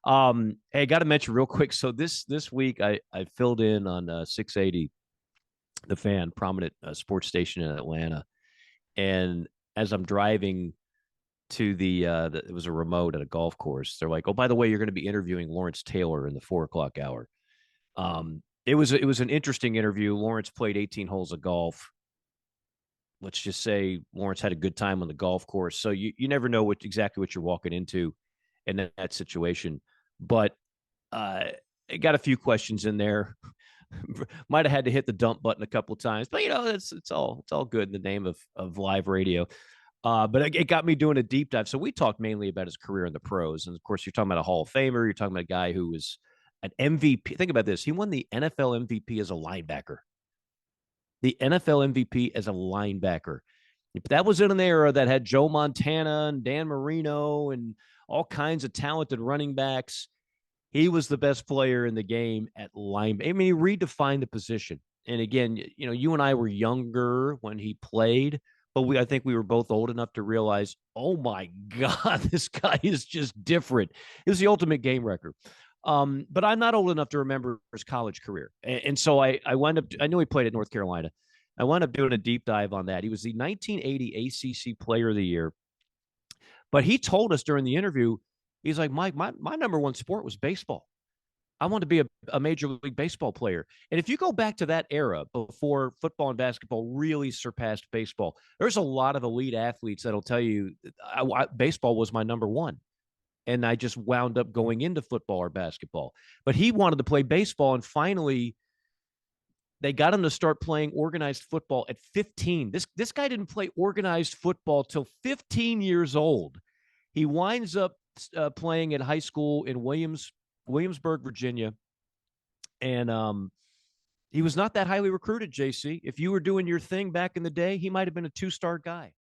Hey, got to mention real quick. So this week I filled in on 680, the Fan, prominent sports station in Atlanta, and as I'm driving to it was a remote at a golf course. They're like, "Oh, by the way, you're going to be interviewing Lawrence Taylor in the 4 o'clock hour." It was an interesting interview. Lawrence played 18 holes of golf. Let's just say Lawrence had a good time on the golf course. So you never know exactly what you're walking into in that situation. But I got a few questions in there. Might have had to hit the dump button a couple of times, but it's all good in the name of live radio. But it got me doing a deep dive. So we talked mainly about his career in the pros, and of course, you're talking about a Hall of Famer. You're talking about a guy who was an MVP. Think about this: he won the NFL MVP as a linebacker. The NFL MVP as a linebacker. That was in an era that had Joe Montana and Dan Marino and all kinds of talented running backs. He was the best player in the game at linebacker. I mean, he redefined the position. And again, you and I were younger when he played, but I think we were both old enough to realize, oh my God, this guy is just different. He was the ultimate game wrecker. But I'm not old enough to remember his college career. And so I wound up, I knew he played at North Carolina. I wound up doing a deep dive on that. He was the 1980 ACC Player of the Year. But he told us during the interview, he's like, Mike, my number one sport was baseball. I wanted to be a Major League Baseball player. And if you go back to that era before football and basketball really surpassed baseball, there's a lot of elite athletes that'll tell you baseball was my number one. And I just wound up going into football or basketball. But he wanted to play baseball. And finally, they got him to start playing organized football at 15. This guy didn't play organized football till 15 years old. He winds up playing at high school in Williamsburg, Virginia, and he was not that highly recruited. JC, if you were doing your thing back in the day, he might have been a two-star guy.